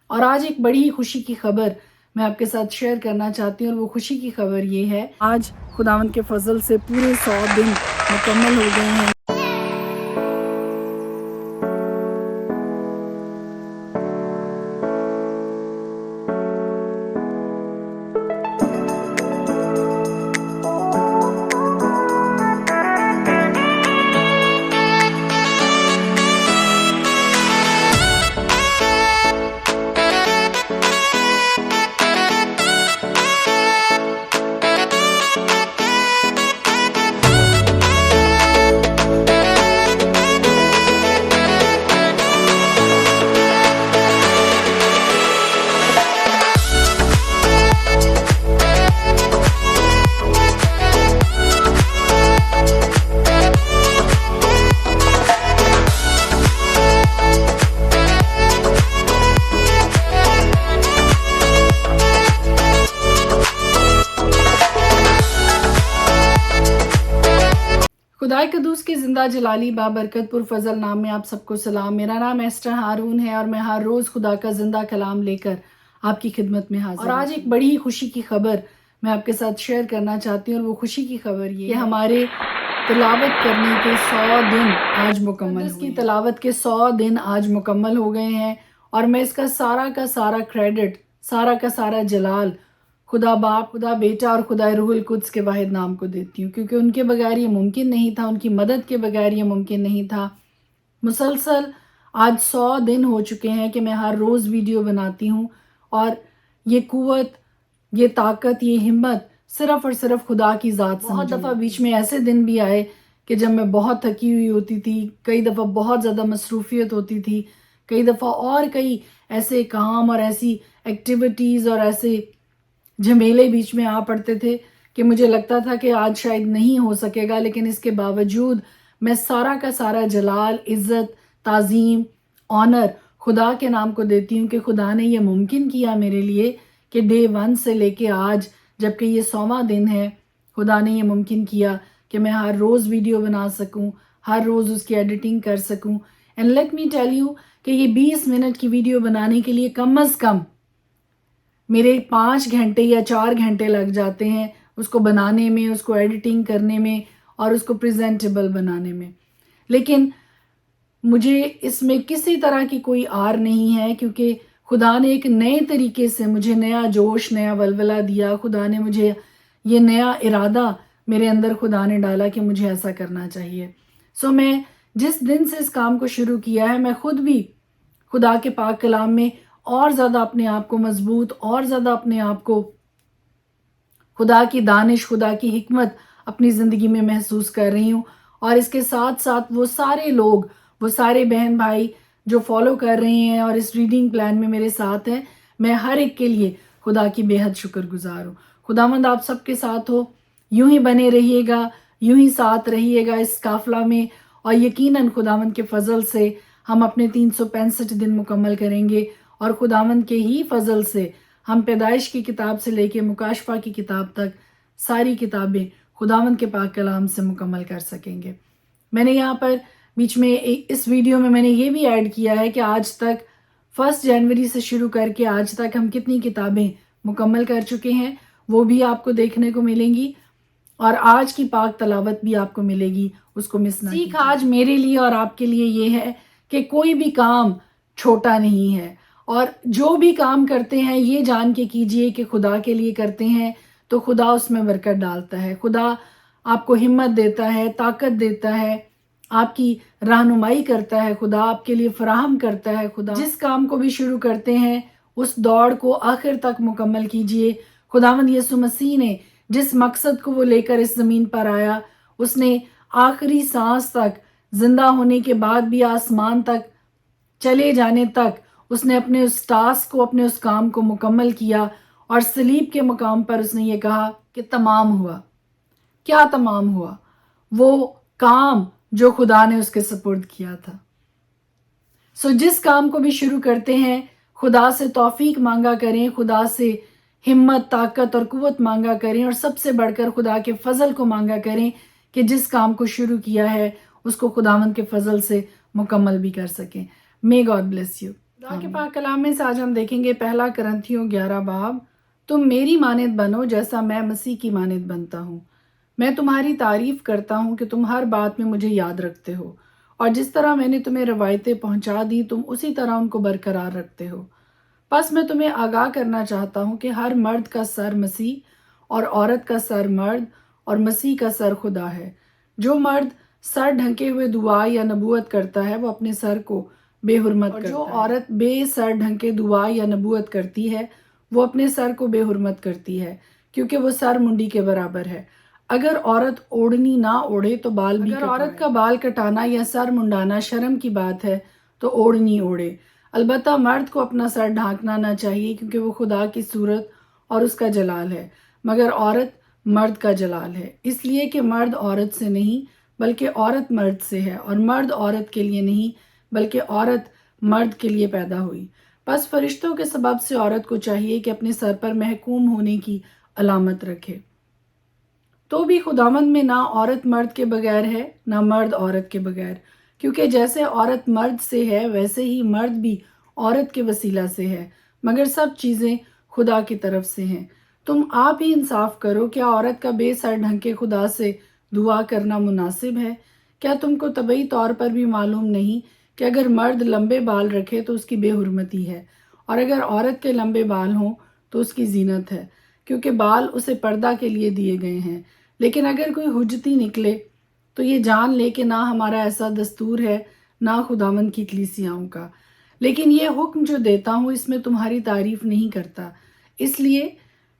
اور آج ایک بڑی خوشی کی خبر میں آپ کے ساتھ شیئر کرنا چاہتی ہوں، اور وہ خوشی کی خبر یہ ہے، آج خداوند کے فضل سے پورے 100 دن مکمل ہو گئے ہیں۔ خدائے قدوس کے زندہ جلالی بابرکت پرفضل نام میں آپ سب کو سلام۔ میرا نام ایسٹر ہارون ہے اور میں ہر روز خدا کا زندہ کلام لے کر آپ کی خدمت میں حاضر ہوں۔ اور آج ایک بڑی خوشی کی خبر میں آپ کے ساتھ شیئر کرنا چاہتی ہوں، اور وہ خوشی کی خبر یہ کہ ہمارے تلاوت کرنے کے 100 دن آج مکمل ہوئے ہیں۔ تلاوت کے 100 دن آج مکمل ہو گئے ہیں، اور میں اس کا سارا کریڈٹ، سارا کا سارا جلال خدا باپ، خدا بیٹا اور خدا روح القدس کے واحد نام کو دیتی ہوں، کیونکہ ان کے بغیر یہ ممکن نہیں تھا، ان کی مدد کے بغیر یہ ممکن نہیں تھا۔ مسلسل آج 100 دن ہو چکے ہیں کہ میں ہر روز ویڈیو بناتی ہوں، اور یہ قوت، یہ طاقت، یہ ہمت صرف اور صرف خدا کی ذات سے۔ بہت دفعہ بیچ میں ایسے دن بھی آئے کہ جب میں بہت تھکی ہوئی ہوتی تھی، کئی دفعہ بہت زیادہ مصروفیت ہوتی تھی، کئی دفعہ اور کئی ایسے کام اور ایسی ایکٹیویٹیز اور ایسے جھمیلے بیچ میں آ پڑتے تھے کہ مجھے لگتا تھا کہ آج شاید نہیں ہو سکے گا، لیکن اس کے باوجود میں سارا کا سارا جلال، عزت، تعظیم، آنر خدا کے نام کو دیتی ہوں کہ خدا نے یہ ممکن کیا میرے لیے کہ ڈے 1 سے لے کے آج، جبکہ یہ 100واں دن ہے، خدا نے یہ ممکن کیا کہ میں ہر روز ویڈیو بنا سکوں، ہر روز اس کی ایڈیٹنگ کر سکوں۔ And let me tell you کہ یہ 20 منٹ کی ویڈیو بنانے کے لیے کم از کم میرے 5 گھنٹے یا 4 گھنٹے لگ جاتے ہیں، اس کو بنانے میں، اس کو ایڈیٹنگ کرنے میں اور اس کو پریزنٹیبل بنانے میں۔ لیکن مجھے اس میں کسی طرح کی کوئی آر نہیں ہے، کیونکہ خدا نے ایک نئے طریقے سے مجھے نیا جوش، نیا ولولہ دیا۔ خدا نے مجھے یہ نیا ارادہ میرے اندر خدا نے ڈالا کہ مجھے ایسا کرنا چاہیے۔ میں جس دن سے اس کام کو شروع کیا ہے، میں خود بھی خدا کے پاک کلام میں اور زیادہ اپنے آپ کو مضبوط، اور زیادہ اپنے آپ کو خدا کی دانش، خدا کی حکمت اپنی زندگی میں محسوس کر رہی ہوں۔ اور اس کے ساتھ ساتھ وہ سارے لوگ، وہ سارے بہن بھائی جو فالو کر رہے ہیں اور اس ریڈنگ پلان میں میرے ساتھ ہیں، میں ہر ایک کے لیے خدا کی بے حد شکر گزار ہوں۔ خداوند آپ سب کے ساتھ ہو، یوں ہی بنے رہیے گا، یوں ہی ساتھ رہیے گا اس قافلہ میں، اور یقیناً خداوند کے فضل سے ہم اپنے 365 دن مکمل کریں گے، اور خداوند کے ہی فضل سے ہم پیدائش کی کتاب سے لے کے مکاشفہ کی کتاب تک ساری کتابیں خداوند کے پاک کلام سے مکمل کر سکیں گے۔ میں نے یہاں پر بیچ میں اس ویڈیو میں نے یہ بھی ایڈ کیا ہے کہ آج تک 1 جنوری سے شروع کر کے آج تک ہم کتنی کتابیں مکمل کر چکے ہیں، وہ بھی آپ کو دیکھنے کو ملیں گی، اور آج کی پاک تلاوت بھی آپ کو ملے گی، اس کو مس نہ کیجیے۔ سیکھ آج میرے لیے اور آپ کے لیے یہ ہے کہ کوئی بھی کام چھوٹا نہیں ہے، اور جو بھی کام کرتے ہیں یہ جان کے کیجئے کہ خدا کے لیے کرتے ہیں، تو خدا اس میں برکت ڈالتا ہے۔ خدا آپ کو ہمت دیتا ہے، طاقت دیتا ہے، آپ کی رہنمائی کرتا ہے، خدا آپ کے لیے فراہم کرتا ہے۔ خدا جس کام کو بھی شروع کرتے ہیں اس دوڑ کو آخر تک مکمل کیجئے۔ خداوند یسوع مسیح نے جس مقصد کو وہ لے کر اس زمین پر آیا، اس نے آخری سانس تک، زندہ ہونے کے بعد بھی آسمان تک چلے جانے تک، اس نے اپنے اس ٹاسک کو، اپنے اس کام کو مکمل کیا، اور صلیب کے مقام پر اس نے یہ کہا کہ تمام ہوا۔ کیا تمام ہوا؟ وہ کام جو خدا نے اس کے سپرد کیا تھا۔ جس کام کو بھی شروع کرتے ہیں، خدا سے توفیق مانگا کریں، خدا سے ہمت، طاقت اور قوت مانگا کریں، اور سب سے بڑھ کر خدا کے فضل کو مانگا کریں کہ جس کام کو شروع کیا ہے اس کو خداوند کے فضل سے مکمل بھی کر سکیں۔ May God bless you. خدا کے پاک کلام میں سے آج ہم دیکھیں گے پہلا کرنتھیوں 11 باب، تم میری مانند بنو جیسا میں مسیح کی مانند بنتا ہوں۔ میں تمہاری تعریف کرتا ہوں کہ تم ہر بات میں مجھے یاد رکھتے ہو، اور جس طرح میں نے تمہیں روایتیں پہنچا دی تم اسی طرح ان کو برقرار رکھتے ہو۔ بس میں تمہیں آگاہ کرنا چاہتا ہوں کہ ہر مرد کا سر مسیح اور عورت کا سر مرد اور مسیح کا سر خدا ہے۔ جو مرد سر ڈھنکے ہوئے دعا یا نبوت کرتا ہے وہ اپنے سر کو بے حرمت کرتا ہے، اور جو عورت بے سر ڈھنکے دعا یا نبوت کرتی ہے وہ اپنے سر کو بے حرمت کرتی ہے، کیونکہ وہ سر منڈی کے برابر ہے۔ اگر عورت اوڑھنی نہ اوڑھے تو بال بھی کٹوائے۔ اگر عورت کا بال کٹانا یا سر منڈانا شرم کی بات ہے تو اوڑھنی اوڑھے۔ البتہ مرد کو اپنا سر ڈھانکنا نہ چاہیے، کیونکہ وہ خدا کی صورت اور اس کا جلال ہے، مگر عورت مرد کا جلال ہے۔ اس لیے کہ مرد عورت سے نہیں بلکہ عورت مرد سے ہے، اور مرد عورت کے لیے نہیں بلکہ عورت مرد کے لیے پیدا ہوئی۔ بس فرشتوں کے سبب سے عورت کو چاہیے کہ اپنے سر پر محکوم ہونے کی علامت رکھے۔ تو بھی خداوند میں نہ عورت مرد کے بغیر ہے نہ مرد عورت کے بغیر، کیونکہ جیسے عورت مرد سے ہے ویسے ہی مرد بھی عورت کے وسیلہ سے ہے، مگر سب چیزیں خدا کی طرف سے ہیں۔ تم آپ ہی انصاف کرو، کیا عورت کا بے سر ڈھنکے خدا سے دعا کرنا مناسب ہے؟ کیا تم کو طبعی طور پر بھی معلوم نہیں کہ اگر مرد لمبے بال رکھے تو اس کی بے حرمتی ہے، اور اگر عورت کے لمبے بال ہوں تو اس کی زینت ہے، کیونکہ بال اسے پردہ کے لیے دیے گئے ہیں۔ لیکن اگر کوئی حجتی نکلے تو یہ جان لے کہ نہ ہمارا ایسا دستور ہے نہ خداوند کی کلیسیاؤں کا۔ لیکن یہ حکم جو دیتا ہوں اس میں تمہاری تعریف نہیں کرتا، اس لیے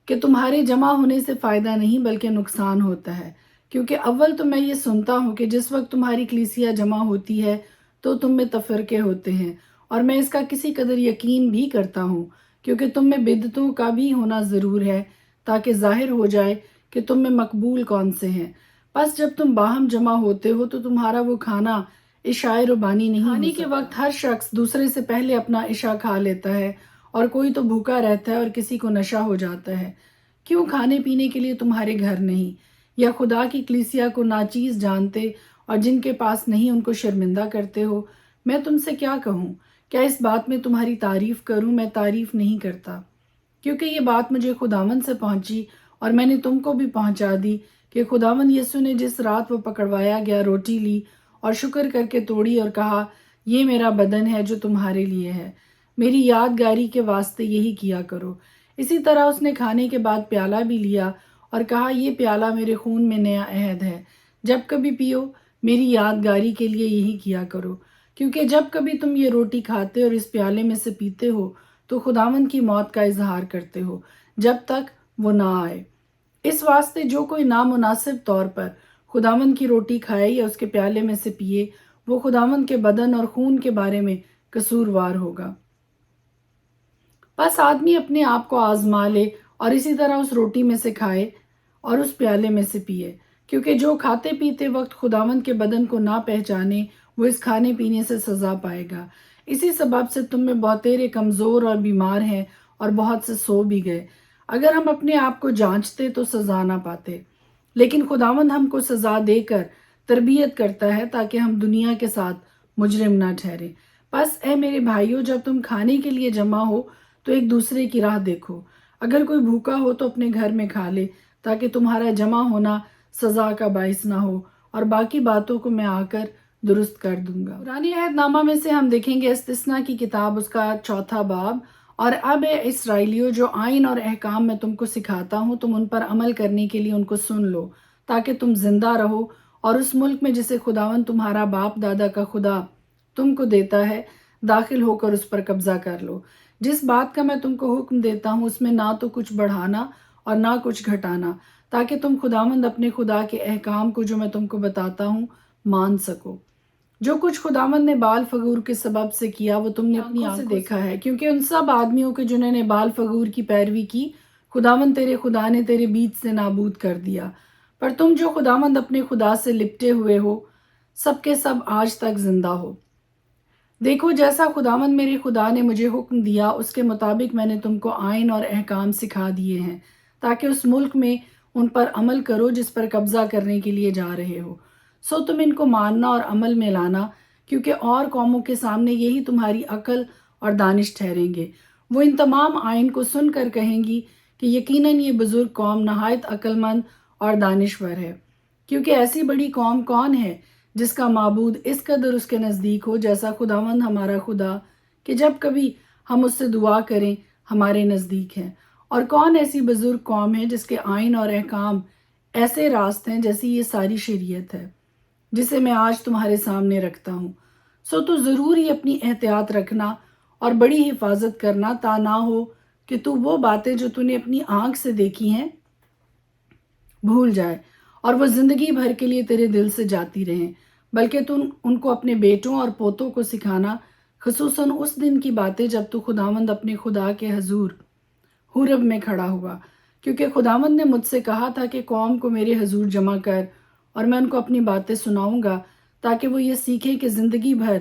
کہ تمہارے جمع ہونے سے فائدہ نہیں بلکہ نقصان ہوتا ہے۔ کیونکہ اول تو میں یہ سنتا ہوں کہ جس وقت تمہاری کلیسیا جمع ہوتی ہے تو تم میں تفرقے ہوتے ہیں، اور میں اس کا کسی قدر یقین بھی کرتا ہوں، کیونکہ تم میں بدعتوں کا بھی ہونا ضرور ہے، تاکہ ظاہر ہو جائے کہ تم میں مقبول کون سے ہیں۔ پس جب تم باہم جمع ہوتے ہو تو تمہارا وہ کھانا عشاء ربانی نہیں کھانے کے وقت ہر شخص دوسرے سے پہلے اپنا عشاء کھا لیتا ہے، اور کوئی تو بھوکا رہتا ہے اور کسی کو نشہ ہو جاتا ہے۔ کیوں کھانے پینے کے لیے تمہارے گھر نہیں، یا خدا کی کلیسیا کو ناچیز جانتے اور جن کے پاس نہیں ان کو شرمندہ کرتے ہو؟ میں تم سے کیا کہوں؟ کیا اس بات میں تمہاری تعریف کروں؟ میں تعریف نہیں کرتا، کیونکہ یہ بات مجھے خداوند سے پہنچی اور میں نے تم کو بھی پہنچا دی کہ خداوند یسوع نے جس رات وہ پکڑوایا گیا روٹی لی اور شکر کر کے توڑی اور کہا، یہ میرا بدن ہے جو تمہارے لیے ہے، میری یادگاری کے واسطے یہی کیا کرو۔ اسی طرح اس نے کھانے کے بعد پیالہ بھی لیا اور کہا، یہ پیالہ میرے خون میں نیا عہد ہے، جب کبھی پیو میری یادگاری کے لیے یہی کیا کرو۔ کیونکہ جب کبھی تم یہ روٹی کھاتے اور اس پیالے میں سے پیتے ہو تو خداوند کی موت کا اظہار کرتے ہو جب تک وہ نہ آئے۔ اس واسطے جو کوئی نامناسب طور پر خداوند کی روٹی کھائے یا اس کے پیالے میں سے پیے وہ خداوند کے بدن اور خون کے بارے میں قصوروار ہوگا۔ بس آدمی اپنے آپ کو آزما لے اور اسی طرح اس روٹی میں سے کھائے اور اس پیالے میں سے پیے، کیونکہ جو کھاتے پیتے وقت خداوند کے بدن کو نہ پہچانے وہ اس کھانے پینے سے سزا پائے گا۔ اسی سبب سے تم میں بہتیرے کمزور اور بیمار ہیں اور بہت سے سو بھی گئے۔ اگر ہم اپنے آپ کو جانچتے تو سزا نہ پاتے، لیکن خداوند ہم کو سزا دے کر تربیت کرتا ہے تاکہ ہم دنیا کے ساتھ مجرم نہ ٹھہریں۔ بس اے میرے بھائیو، جب تم کھانے کے لیے جمع ہو تو ایک دوسرے کی راہ دیکھو۔ اگر کوئی بھوکا ہو تو اپنے گھر میں کھا لے، تاکہ تمہارا جمع ہونا سزا کا باعث نہ ہو، اور باقی باتوں کو میں آ کر درست کر دوں گا۔ پرانے عہد نامہ میں سے ہم دیکھیں گے استثنا کی کتاب اس کا 4 باب، اور اب اے اسرائیلیو، جو آئین اور احکام میں تم کو سکھاتا ہوں تم ان پر عمل کرنے کے لیے ان کو سن لو، تاکہ تم زندہ رہو اور اس ملک میں جسے خداوند تمہارا باپ دادا کا خدا تم کو دیتا ہے داخل ہو کر اس پر قبضہ کر لو۔ جس بات کا میں تم کو حکم دیتا ہوں اس میں نہ تو کچھ بڑھانا اور نہ کچھ گھٹانا، تاکہ تم خداوند اپنے خدا کے احکام کو جو میں تم کو بتاتا ہوں مان سکو۔ جو کچھ خداوند نے بال فغور کے سبب سے کیا وہ تم نے اپنی آنکھوں سے دیکھا ہے، کیونکہ ان سب آدمیوں کے جنہوں نے بال فغور کی پیروی کی خداوند تیرے خدا نے تیرے بیچ سے نابود کر دیا۔ پر تم جو خداوند اپنے خدا سے لپٹے ہوئے ہو سب کے سب آج تک زندہ ہو۔ دیکھو، جیسا خداوند میرے خدا نے مجھے حکم دیا اس کے مطابق میں نے تم کو آئین اور احکام سکھا دیے ہیں، تاکہ اس ملک میں ان پر عمل کرو جس پر قبضہ کرنے کے لیے جا رہے ہو۔ سو تم ان کو ماننا اور عمل میں لانا، کیونکہ اور قوموں کے سامنے یہی تمہاری عقل اور دانش ٹھہریں گے۔ وہ ان تمام آئین کو سن کر کہیں گی کہ یقیناً یہ بزرگ قوم نہایت عقل مند اور دانشور ہے، کیونکہ ایسی بڑی قوم کون ہے جس کا معبود اس قدر اس کے نزدیک ہو جیسا خداوند ہمارا خدا، کہ جب کبھی ہم اس سے دعا کریں ہمارے نزدیک ہے۔ اور کون ایسی بزرگ قوم ہے جس کے آئین اور احکام ایسے راست ہیں جیسی یہ ساری شریعت ہے جسے میں آج تمہارے سامنے رکھتا ہوں۔ سو تو ضرور ہی اپنی احتیاط رکھنا اور بڑی حفاظت کرنا، تا نہ ہو کہ تو وہ باتیں جو تو نے اپنی آنکھ سے دیکھی ہیں بھول جائے اور وہ زندگی بھر کے لیے تیرے دل سے جاتی رہیں، بلکہ تم ان کو اپنے بیٹوں اور پوتوں کو سکھانا، خصوصاً اس دن کی باتیں جب تو خداوند اپنے خدا کے حضور حورب میں کھڑا ہوا، کیونکہ خداوند نے مجھ سے کہا تھا کہ قوم کو میرے حضور جمع کر اور میں ان کو اپنی باتیں سناؤں گا، تاکہ وہ یہ سیکھیں کہ زندگی بھر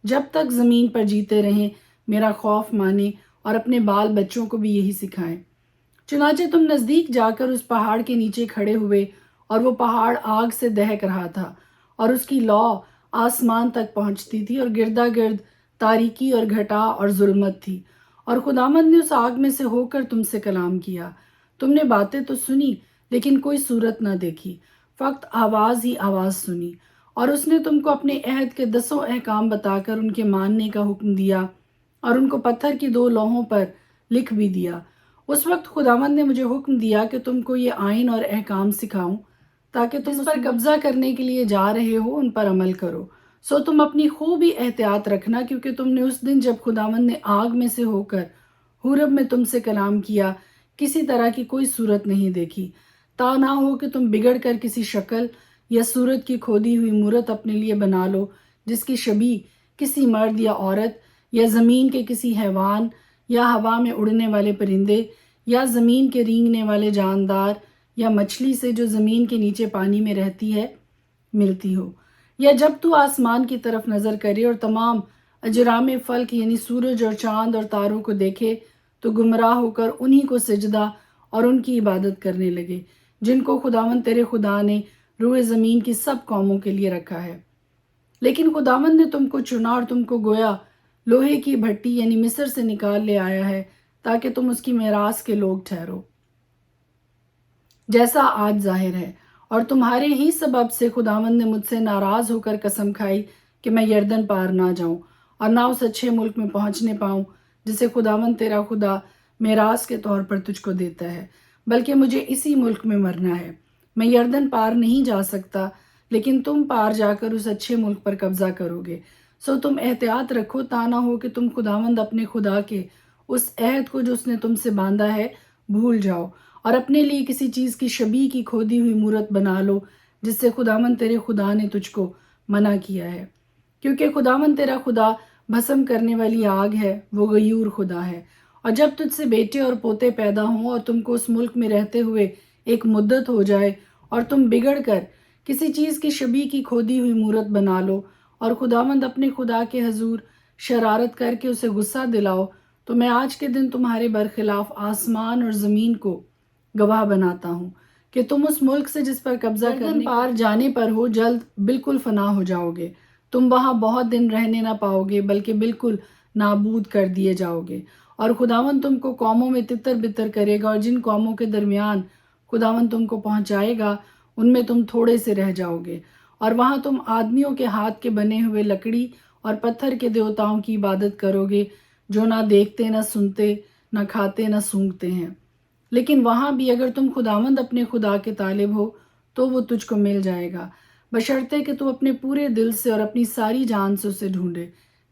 جب تک زمین پر جیتے رہیں میرا خوف مانیں اور اپنے بال بچوں کو بھی یہی سکھائیں۔ چنانچہ تم نزدیک جا کر اس پہاڑ کے نیچے کھڑے ہوئے، اور وہ پہاڑ آگ سے دہک رہا تھا اور اس کی لو آسمان تک پہنچتی تھی، اور گردا گرد تاریکی اور گھٹا اور ظلمت تھی، اور خداوند نے اس آگ میں سے ہو کر تم سے کلام کیا۔ تم نے باتیں تو سنی لیکن کوئی صورت نہ دیکھی، فقط آواز ہی آواز سنی، اور اس نے تم کو اپنے عہد کے 10 احکام بتا کر ان کے ماننے کا حکم دیا اور ان کو پتھر کی 2 لوحوں پر لکھ بھی دیا۔ اس وقت خداوند نے مجھے حکم دیا کہ تم کو یہ آئین اور احکام سکھاؤں، تاکہ تم اس پر قبضہ کرنے کے لیے جا رہے ہو ان پر عمل کرو۔ سو تم اپنی خوبی احتیاط رکھنا، کیونکہ تم نے اس دن جب خداوند نے آگ میں سے ہو کر حورب میں تم سے کلام کیا کسی طرح کی کوئی صورت نہیں دیکھی، تا نہ ہو کہ تم بگڑ کر کسی شکل یا صورت کی کھودی ہوئی مورت اپنے لیے بنا لو، جس کی شبیہ کسی مرد یا عورت یا زمین کے کسی حیوان یا ہوا میں اڑنے والے پرندے یا زمین کے رینگنے والے جاندار یا مچھلی سے جو زمین کے نیچے پانی میں رہتی ہے ملتی ہو، یا جب تو آسمان کی طرف نظر کرے اور تمام اجرام فلک یعنی سورج اور چاند اور تاروں کو دیکھے تو گمراہ ہو کر انہی کو سجدہ اور ان کی عبادت کرنے لگے جن کو خداوند تیرے خدا نے روئے زمین کی سب قوموں کے لیے رکھا ہے۔ لیکن خداوند نے تم کو چنا اور تم کو گویا لوہے کی بھٹی یعنی مصر سے نکال لے آیا ہے، تاکہ تم اس کی میراث کے لوگ ٹھہرو، جیسا آج ظاہر ہے۔ اور تمہارے ہی سبب سے خداوند نے مجھ سے ناراض ہو کر قسم کھائی کہ میں یردن پار نہ جاؤں اور نہ اس اچھے ملک میں پہنچنے پاؤں جسے خداوند تیرا خدا میراث کے طور پر تجھ کو دیتا ہے، بلکہ مجھے اسی ملک میں مرنا ہے۔ میں یردن پار نہیں جا سکتا، لیکن تم پار جا کر اس اچھے ملک پر قبضہ کرو گے۔ سو تم احتیاط رکھو، تا نہ ہو کہ تم خداوند اپنے خدا کے اس عہد کو جو اس نے تم سے باندھا ہے بھول جاؤ، اور اپنے لیے کسی چیز کی شبیہ کی کھودی ہوئی مورت بنا لو جس سے خداوند تیرے خدا نے تجھ کو منع کیا ہے، کیونکہ خداوند تیرا خدا بھسم کرنے والی آگ ہے، وہ غیور خدا ہے۔ اور جب تجھ سے بیٹے اور پوتے پیدا ہوں اور تم کو اس ملک میں رہتے ہوئے ایک مدت ہو جائے اور تم بگڑ کر کسی چیز کی شبیہ کی کھودی ہوئی مورت بنا لو اور خداوند اپنے خدا کے حضور شرارت کر کے اسے غصہ دلاؤ، تو میں آج کے دن تمہارے برخلاف آسمان اور زمین کو گواہ بناتا ہوں کہ تم اس ملک سے جس پر قبضہ کرنے پار جانے پر ہو جلد بالکل فنا ہو جاؤ گے۔ تم وہاں بہت دن رہنے نہ پاؤ گے، بلکہ بالکل نابود کر دیے جاؤ گے، اور خداوند تم کو قوموں میں تتر بتر کرے گا، اور جن قوموں کے درمیان خداوند تم کو پہنچائے گا ان میں تم تھوڑے سے رہ جاؤ گے، اور وہاں تم آدمیوں کے ہاتھ کے بنے ہوئے لکڑی اور پتھر کے دیوتاؤں کی عبادت کرو گے جو نہ دیکھتے نہ سنتے نہ کھاتے نہ سونگھتے ہیں۔ لیکن وہاں بھی اگر تم خداوند اپنے خدا کے طالب ہو تو وہ تجھ کو مل جائے گا، بشرطے کہ تو اپنے پورے دل سے اور اپنی ساری جان سے اسے ڈھونڈے۔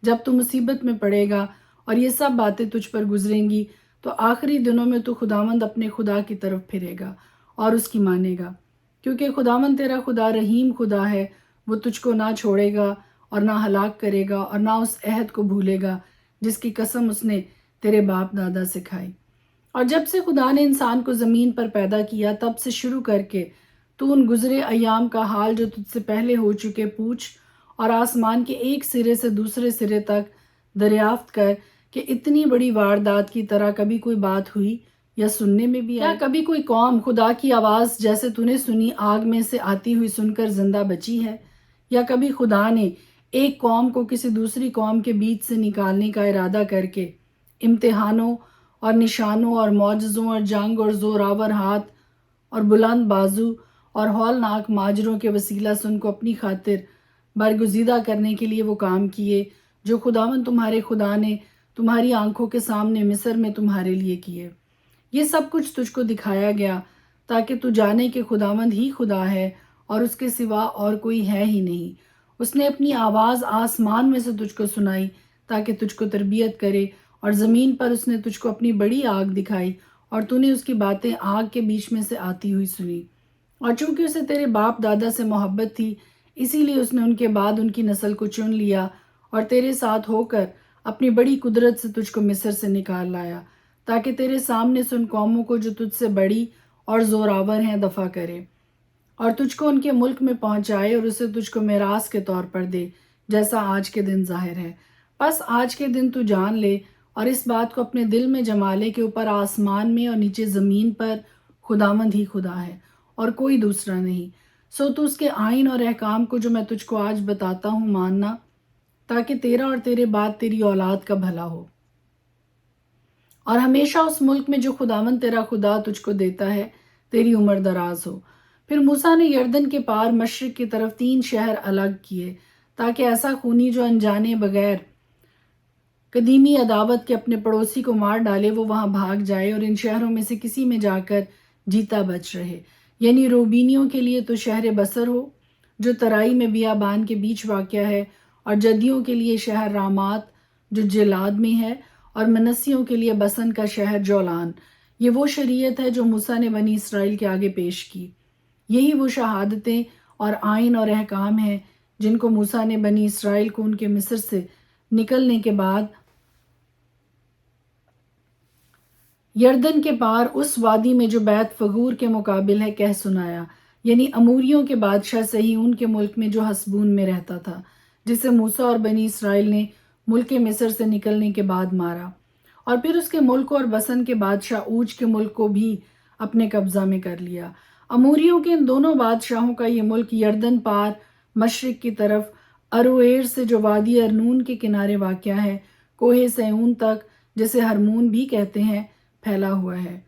جب تو مصیبت میں پڑے گا اور یہ سب باتیں تجھ پر گزریں گی تو آخری دنوں میں تو خداوند اپنے خدا کی طرف پھرے گا اور اس کی مانے گا، کیونکہ خداوند تیرا خدا رحیم خدا ہے، وہ تجھ کو نہ چھوڑے گا اور نہ ہلاک کرے گا اور نہ اس عہد کو بھولے گا جس کی قسم اس نے تیرے باپ دادا سے کھائی۔ اور جب سے خدا نے انسان کو زمین پر پیدا کیا تب سے شروع کر کے تو ان گزرے ایام کا حال جو تجھ سے پہلے ہو چکے پوچھ، اور آسمان کے ایک سرے سے دوسرے سرے تک دریافت کر کہ اتنی بڑی واردات کی طرح کبھی کوئی بات ہوئی یا سننے میں بھی آئی؟ کیا کبھی کوئی قوم خدا کی آواز جیسے تو نے سنی آگ میں سے آتی ہوئی سن کر زندہ بچی ہے؟ یا کبھی خدا نے ایک قوم کو کسی دوسری قوم کے بیچ سے نکالنے کا ارادہ کر کے امتحانوں اور نشانوں اور معجزوں اور جنگ اور زوراور ہاتھ اور بلند بازو اور ہولناک ماجروں کے وسیلہ سے ان کو اپنی خاطر برگزیدہ کرنے کے لیے وہ کام کیے جو خداوند تمہارے خدا نے تمہاری آنکھوں کے سامنے مصر میں تمہارے لیے کیے۔ یہ سب کچھ تجھ کو دکھایا گیا تاکہ تو جانے کہ خداوند ہی خدا ہے اور اس کے سوا اور کوئی ہے ہی نہیں۔ اس نے اپنی آواز آسمان میں سے تجھ کو سنائی تاکہ تجھ کو تربیت کرے، اور زمین پر اس نے تجھ کو اپنی بڑی آگ دکھائی اور تو نے اس کی باتیں آگ کے بیچ میں سے آتی ہوئی سنی۔ اور چونکہ اسے تیرے باپ دادا سے محبت تھی، اسی لیے اس نے ان کے بعد ان کی نسل کو چن لیا اور تیرے ساتھ ہو کر اپنی بڑی قدرت سے تجھ کو مصر سے نکال لایا، تاکہ تیرے سامنے سے ان قوموں کو جو تجھ سے بڑی اور زوراور ہیں دفع کرے، اور تجھ کو ان کے ملک میں پہنچائے اور اسے تجھ کو میراث کے طور پر دے، جیسا آج کے دن ظاہر ہے۔ بس آج کے دن تو جان لے اور اس بات کو اپنے دل میں جما لے کہ اوپر آسمان میں اور نیچے زمین پر خداوند ہی خدا ہے اور کوئی دوسرا نہیں۔ سو تو اس کے آئین اور احکام کو جو میں تجھ کو آج بتاتا ہوں ماننا، تاکہ تیرا اور تیرے بعد تیری اولاد کا بھلا ہو، اور ہمیشہ اس ملک میں جو خداوند تیرا خدا تجھ کو دیتا ہے تیری عمر دراز ہو۔ پھر موسیٰ نے یردن کے پار مشرق کی طرف 3 شہر الگ کیے، تاکہ ایسا خونی جو انجانے بغیر قدیمی عداوت کے اپنے پڑوسی کو مار ڈالے وہ وہاں بھاگ جائے، اور ان شہروں میں سے کسی میں جا کر جیتا بچ رہے۔ یعنی روبینیوں کے لیے تو شہر بصر ہو جو ترائی میں بیابان کے بیچ واقع ہے، اور جدیوں کے لیے شہر رامات جو جلاد میں ہے، اور منسیوں کے لیے بسن کا شہر جولان۔ یہ وہ شریعت ہے جو موسیٰ نے بنی اسرائیل کے آگے پیش کی۔ یہی وہ شہادتیں اور آئین اور احکام ہیں جن کو موسیٰ نے بنی اسرائیل کو ان کے مصر سے نکلنے کے بعد یردن کے پار اس وادی میں جو بیت فگور کے مقابل ہے کہہ سنایا، یعنی اموریوں کے بادشاہ سہیون کے ملک میں جو حسبون میں رہتا تھا، جسے موسیٰ اور بنی اسرائیل نے ملک مصر سے نکلنے کے بعد مارا، اور پھر اس کے ملک اور بسن کے بادشاہ اوج کے ملک کو بھی اپنے قبضہ میں کر لیا۔ اموریوں کے ان دونوں بادشاہوں کا یہ ملک یردن پار مشرق کی طرف اروئیر سے جو وادی ارنون کے کنارے واقع ہے، کوہ سیون تک جسے ہرمون بھی کہتے ہیں، پھیلا ہوا ہے۔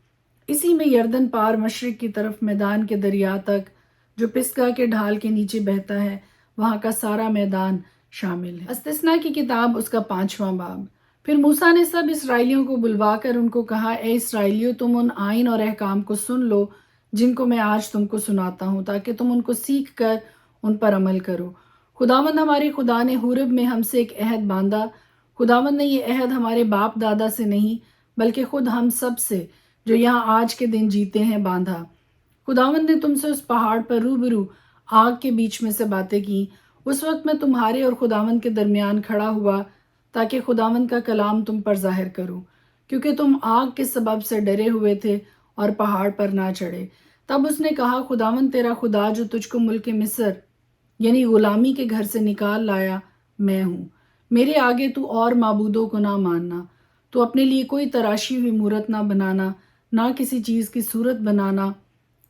اسی میں یردن پار مشرق کی طرف میدان کے دریا تک جو پسگا کے ڈھال کے نیچے بہتا ہے، وہاں کا سارا میدان شامل ہے۔ استثنا کی کتاب اس کا 5واں باب۔ پھر موسیٰ نے سب اسرائیلیوں کو بلوا کر ان کو کہا، اے اسرائیلیوں، تم ان آئین اور احکام کو سن لو جن کو میں آج تم کو سناتا ہوں، تاکہ تم ان کو سیکھ کر ان پر عمل کرو۔ خداوند ہمارے خدا نے حورب میں ہم سے ایک عہد باندھا۔ خداوند نے یہ عہد ہمارے باپ دادا سے نہیں بلکہ خود ہم سب سے جو یہاں آج کے دن جیتے ہیں باندھا۔ خداوند نے تم سے اس پہاڑ پر روبرو آگ کے بیچ میں سے باتیں کی۔ اس وقت میں تمہارے اور خداوند کے درمیان کھڑا ہوا تاکہ خداوند کا کلام تم پر ظاہر کروں، کیونکہ تم آگ کے سبب سے ڈرے ہوئے تھے اور پہاڑ پر نہ چڑھے۔ تب اس نے کہا، خداوند تیرا خدا جو تجھ کو ملک مصر یعنی غلامی کے گھر سے نکال لایا میں ہوں۔ میرے آگے تو اور معبودوں کو نہ ماننا، تو اپنے لیے کوئی تراشی ہوئی مورت نہ بنانا، نہ کسی چیز کی صورت بنانا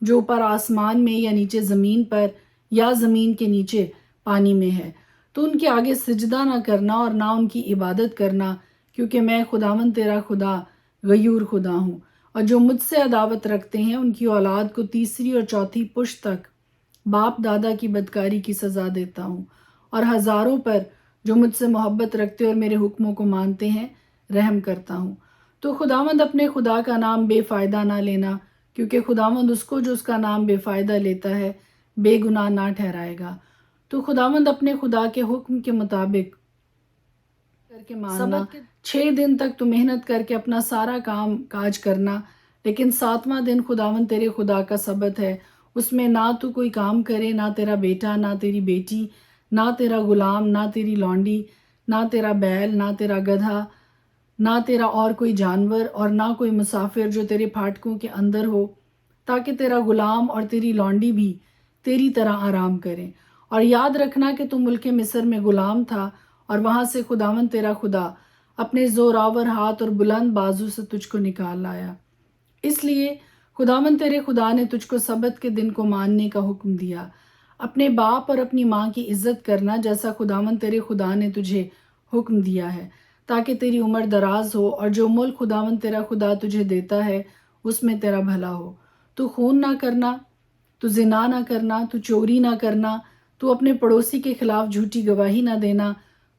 جو اوپر آسمان میں یا نیچے زمین پر یا زمین کے نیچے پانی میں ہے۔ تو ان کے آگے سجدہ نہ کرنا اور نہ ان کی عبادت کرنا، کیونکہ میں خداوند تیرا خدا غیور خدا ہوں، اور جو مجھ سے عداوت رکھتے ہیں ان کی اولاد کو 3 اور 4 پشت تک باپ دادا کی بدکاری کی سزا دیتا ہوں، اور ہزاروں پر جو مجھ سے محبت رکھتے اور میرے حکموں کو مانتے ہیں رحم کرتا ہوں۔ تو خداوند اپنے خدا کا نام بے فائدہ نہ لینا، کیونکہ خداوند اس کو جو اس کا نام بے فائدہ لیتا ہے بے گناہ نہ ٹھہرائے گا۔ تو خداوند اپنے خدا کے حکم کے مطابق کر کے ماننا۔ 6 دن تک تو محنت کر کے اپنا سارا کام کاج کرنا، لیکن 7واں دن خداوند تیرے خدا کا سبت ہے۔ اس میں نہ تو کوئی کام کرے، نہ تیرا بیٹا، نہ تیری بیٹی، نہ تیرا غلام، نہ تیری لونڈی، نہ تیرا بیل، نہ تیرا گدھا، نہ تیرا اور کوئی جانور، اور نہ کوئی مسافر جو تیرے پھاٹکوں کے اندر ہو، تاکہ تیرا غلام اور تیری لونڈی بھی تیری طرح آرام کریں۔ اور یاد رکھنا کہ تو ملک مصر میں غلام تھا، اور وہاں سے خداوند تیرا خدا اپنے زوراور ہاتھ اور بلند بازو سے تجھ کو نکال لایا۔ اس لیے خداوند تیرے خدا نے تجھ کو سبت کے دن کو ماننے کا حکم دیا۔ اپنے باپ اور اپنی ماں کی عزت کرنا جیسا خداوند تیرے خدا نے تجھے حکم دیا ہے، تاکہ تیری عمر دراز ہو اور جو ملک خداوند تیرا خدا تجھے دیتا ہے اس میں تیرا بھلا ہو۔ تو خون نہ کرنا، تو زنا نہ کرنا، تو چوری نہ کرنا، تو اپنے پڑوسی کے خلاف جھوٹی گواہی نہ دینا،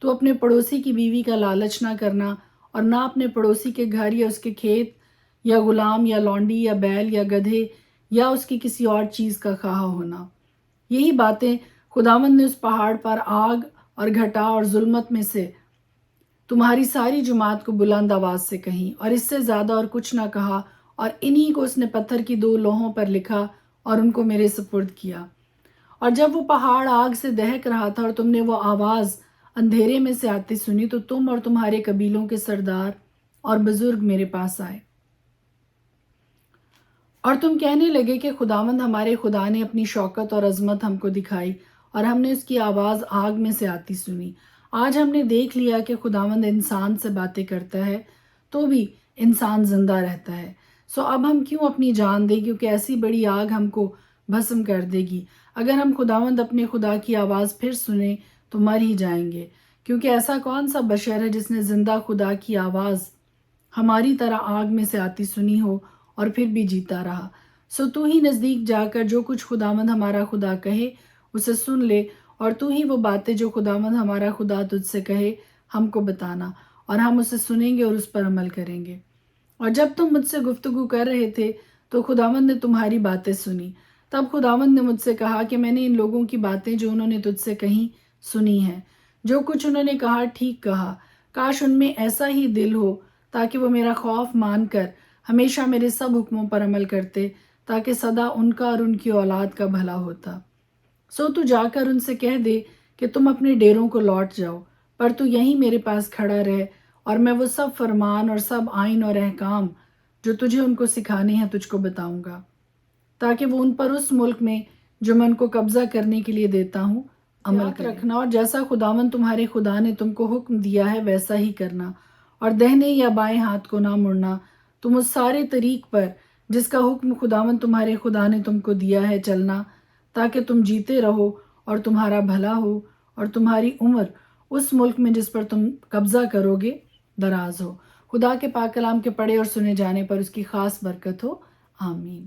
تو اپنے پڑوسی کی بیوی کا لالچ نہ کرنا، اور نہ اپنے پڑوسی کے گھر یا اس کے کھیت یا غلام یا لونڈی یا بیل یا گدھے یا اس کی کسی اور چیز کا خواہاں ہونا۔ یہی باتیں خداوند نے اس پہاڑ پر آگ اور گھٹا اور ظلمت میں سے تمہاری ساری جماعت کو بلند آواز سے کہیں، اور اس سے زیادہ اور کچھ نہ کہا، اور انہی کو اس نے پتھر کی 2 لوحوں پر لکھا اور ان کو میرے سپرد کیا۔ اور جب وہ پہاڑ آگ سے دہک رہا تھا اور تم نے وہ آواز اندھیرے میں سے آتی سنی، تو تم اور تمہارے قبیلوں کے سردار اور بزرگ میرے پاس آئے، اور تم کہنے لگے کہ خداوند ہمارے خدا نے اپنی شوکت اور عظمت ہم کو دکھائی، اور ہم نے اس کی آواز آگ میں سے آتی سنی۔ آج ہم نے دیکھ لیا کہ خداوند انسان سے باتیں کرتا ہے تو بھی انسان زندہ رہتا ہے۔ سو اب ہم کیوں اپنی جان دیں، کیونکہ ایسی بڑی آگ ہم کو بھسم کر دے گی۔ اگر ہم خداوند اپنے خدا کی آواز پھر سنیں تو مر ہی جائیں گے، کیونکہ ایسا کون سا بشر ہے جس نے زندہ خدا کی آواز ہماری طرح آگ میں سے آتی سنی ہو اور پھر بھی جیتا رہا۔ سو تو ہی نزدیک جا کر جو کچھ خداوند ہمارا خدا کہے اسے سن لے، اور تو ہی وہ باتیں جو خداوند ہمارا خدا تجھ سے کہے ہم کو بتانا، اور ہم اسے سنیں گے اور اس پر عمل کریں گے۔ اور جب تم مجھ سے گفتگو کر رہے تھے تو خداوند نے تمہاری باتیں سنی۔ تب خداوند نے مجھ سے کہا کہ میں نے ان لوگوں کی باتیں جو انہوں نے تجھ سے کہیں سنی ہیں۔ جو کچھ انہوں نے کہا ٹھیک کہا، کاش ان میں ایسا ہی دل ہو تاکہ وہ میرا خوف مان کر ہمیشہ میرے سب حکموں پر عمل کرتے، تاکہ سدا ان کا اور ان کی اولاد کا بھلا ہوتا۔ سو تو جا کر ان سے کہہ دے کہ تم اپنے ڈیروں کو لوٹ جاؤ، پر تو یہیں میرے پاس کھڑا رہ، اور میں وہ سب فرمان اور سب آئین اور احکام جو تجھے ان کو سکھانے ہیں تجھ کو بتاؤں گا، تاکہ وہ ان پر اس ملک میں جو میں ان کو قبضہ کرنے کے لیے دیتا ہوں عمل رکھنا، اور جیسا خداوند تمہارے خدا نے تم کو حکم دیا ہے ویسا ہی کرنا، اور دہنے یا بائیں ہاتھ کو نہ مڑنا۔ تم اس سارے طریق پر جس کا حکم خداوند تمہارے خدا نے تم کو دیا ہے چلنا، تاکہ تم جیتے رہو اور تمہارا بھلا ہو، اور تمہاری عمر اس ملک میں جس پر تم قبضہ کرو گے دراز ہو۔ خدا کے پاک کلام کے پڑھے اور سنے جانے پر اس کی خاص برکت ہو، آمین۔